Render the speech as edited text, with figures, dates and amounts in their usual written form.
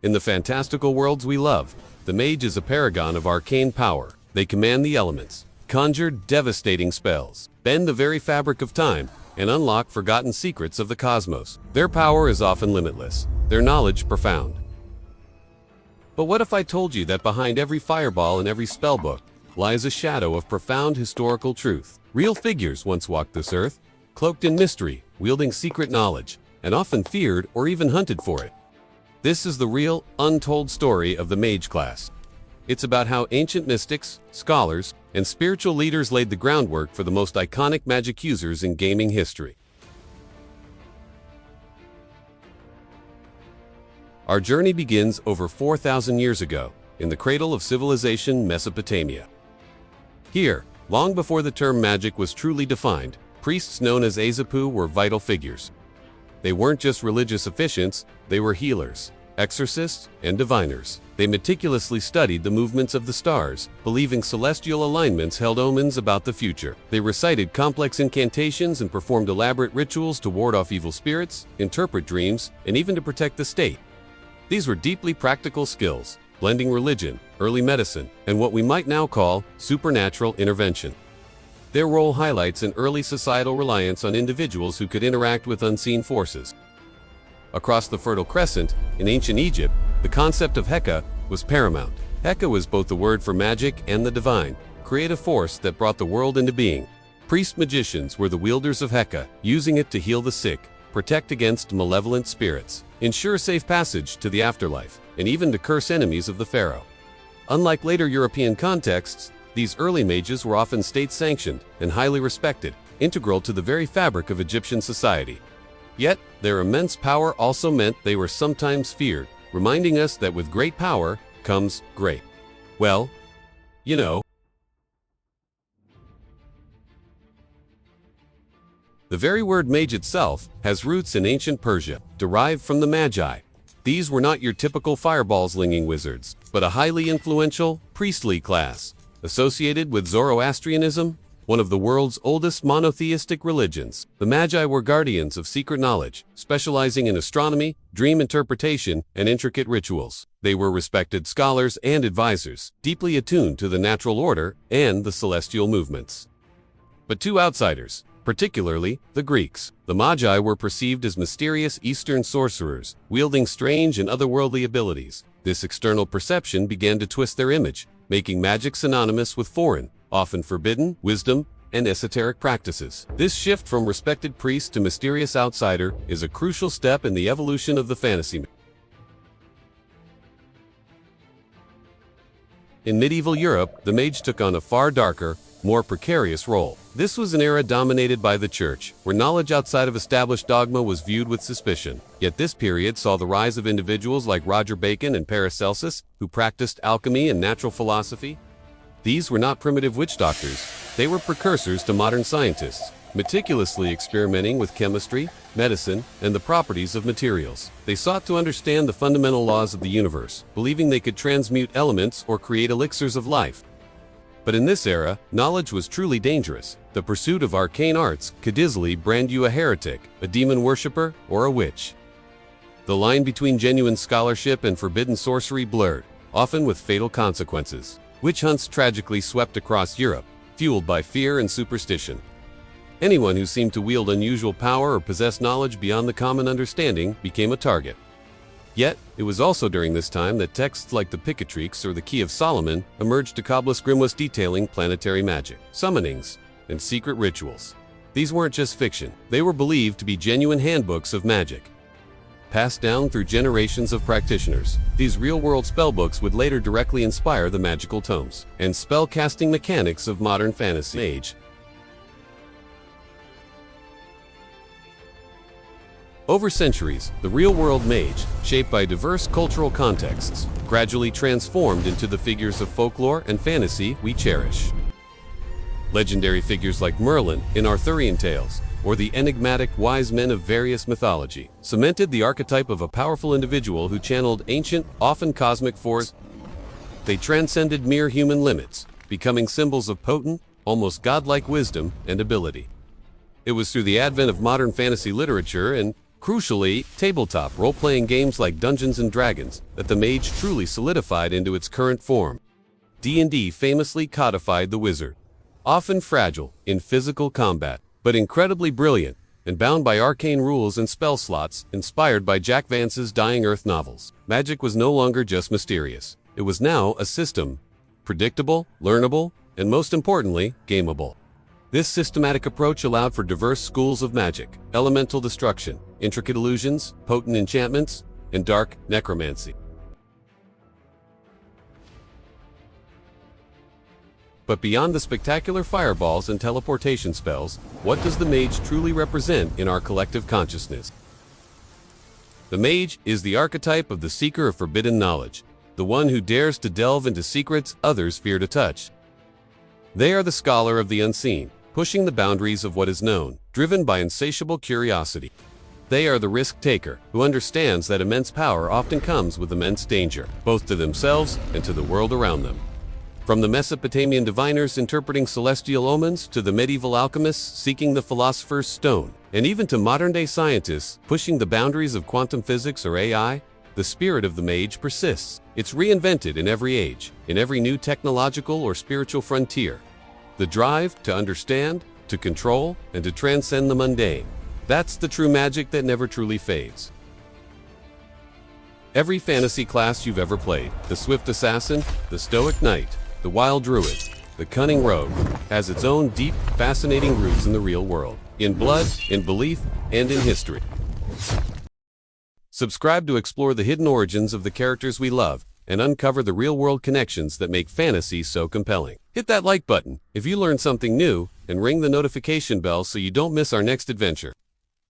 In the fantastical worlds we love, the mage is a paragon of arcane power. They command the elements, conjure devastating spells, bend the very fabric of time, and unlock forgotten secrets of the cosmos. Their power is often limitless, their knowledge profound. But what if I told you that behind every fireball and every spellbook lies a shadow of profound historical truth? Real figures once walked this earth, cloaked in mystery, wielding secret knowledge, and often feared or even hunted for it. This is the real, untold story of the mage class. It's about how ancient mystics, scholars, and spiritual leaders laid the groundwork for the most iconic magic users in gaming history. Our journey begins over 4,000 years ago, in the cradle of civilization Mesopotamia. Here, long before the term magic was truly defined, priests known as āsipu were vital figures. They weren't just religious officiants, they were healers, exorcists, and diviners. They meticulously studied the movements of the stars, believing celestial alignments held omens about the future. They recited complex incantations and performed elaborate rituals to ward off evil spirits, interpret dreams, and even to protect the state. These were deeply practical skills, blending religion, early medicine, and what we might now call supernatural intervention. Their role highlights an early societal reliance on individuals who could interact with unseen forces. Across the Fertile Crescent, in ancient Egypt, the concept of heka was paramount. Heka was both the word for magic and the divine, creative force that brought the world into being. Priest-magicians were the wielders of heka, using it to heal the sick, protect against malevolent spirits, ensure safe passage to the afterlife, and even to curse enemies of the pharaoh. Unlike later European contexts, these early mages were often state-sanctioned and highly respected, integral to the very fabric of Egyptian society. Yet, their immense power also meant they were sometimes feared, reminding us that with great power comes great, well, you know. The very word mage itself has roots in ancient Persia, derived from the Magi. These were not your typical fireball-slinging wizards, but a highly influential, priestly class, associated with Zoroastrianism, one of the world's oldest monotheistic religions. The Magi were guardians of secret knowledge, specializing in astronomy, dream interpretation, and intricate rituals. They were respected scholars and advisors, deeply attuned to the natural order and the celestial movements. But to outsiders, particularly the Greeks, the Magi were perceived as mysterious Eastern sorcerers, wielding strange and otherworldly abilities. This external perception began to twist their image, making magic synonymous with foreign, often forbidden, wisdom, and esoteric practices. This shift from respected priest to mysterious outsider is a crucial step in the evolution of the fantasy. In medieval Europe, the mage took on a far darker, more precarious role. This was an era dominated by the church, where knowledge outside of established dogma was viewed with suspicion. Yet this period saw the rise of individuals like Roger Bacon and Paracelsus, who practiced alchemy and natural philosophy. These were not primitive witch doctors, they were precursors to modern scientists, meticulously experimenting with chemistry, medicine, and the properties of materials. They sought to understand the fundamental laws of the universe, believing they could transmute elements or create elixirs of life. But in this era, knowledge was truly dangerous. The pursuit of arcane arts could easily brand you a heretic, a demon worshiper, or a witch. The line between genuine scholarship and forbidden sorcery blurred, often with fatal consequences. Witch hunts tragically swept across Europe, fueled by fear and superstition. Anyone who seemed to wield unusual power or possess knowledge beyond the common understanding became a target. Yet, it was also during this time that texts like the Picatrix or the Key of Solomon emerged to Kabbalist grimoires detailing planetary magic, summonings, and secret rituals. These weren't just fiction, they were believed to be genuine handbooks of magic. Passed down through generations of practitioners, these real-world spellbooks would later directly inspire the magical tomes and spell-casting mechanics of modern fantasy. Mage. Over centuries, the real-world mage, shaped by diverse cultural contexts, gradually transformed into the figures of folklore and fantasy we cherish. Legendary figures like Merlin in Arthurian tales, or the enigmatic wise men of various mythology, cemented the archetype of a powerful individual who channeled ancient, often cosmic force. They transcended mere human limits, becoming symbols of potent, almost godlike wisdom and ability. It was through the advent of modern fantasy literature and Crucially, tabletop role-playing games like Dungeons & Dragons that the Mage truly solidified into its current form. D&D famously codified the wizard, often fragile in physical combat, but incredibly brilliant and bound by arcane rules and spell slots inspired by Jack Vance's Dying Earth novels. Magic was no longer just mysterious. It was now a system, predictable, learnable, and most importantly, gameable. This systematic approach allowed for diverse schools of magic, elemental destruction, intricate illusions, potent enchantments, and dark necromancy. But beyond the spectacular fireballs and teleportation spells, what does the Mage truly represent in our collective consciousness? The Mage is the archetype of the seeker of forbidden knowledge, the one who dares to delve into secrets others fear to touch. They are the scholar of the unseen, pushing the boundaries of what is known, driven by insatiable curiosity. They are the risk-taker, who understands that immense power often comes with immense danger, both to themselves and to the world around them. From the Mesopotamian diviners interpreting celestial omens to the medieval alchemists seeking the philosopher's stone, and even to modern-day scientists pushing the boundaries of quantum physics or AI, the spirit of the Mage persists. It's reinvented in every age, in every new technological or spiritual frontier. The drive to understand, to control, and to transcend the mundane. That's the true magic that never truly fades. Every fantasy class you've ever played, the swift assassin, the stoic knight, the wild druid, the cunning rogue, has its own deep, fascinating roots in the real world, in blood, in belief, and in history. Subscribe to explore the hidden origins of the characters we love and uncover the real-world connections that make fantasy so compelling. Hit that like button if you learned something new and ring the notification bell so you don't miss our next adventure.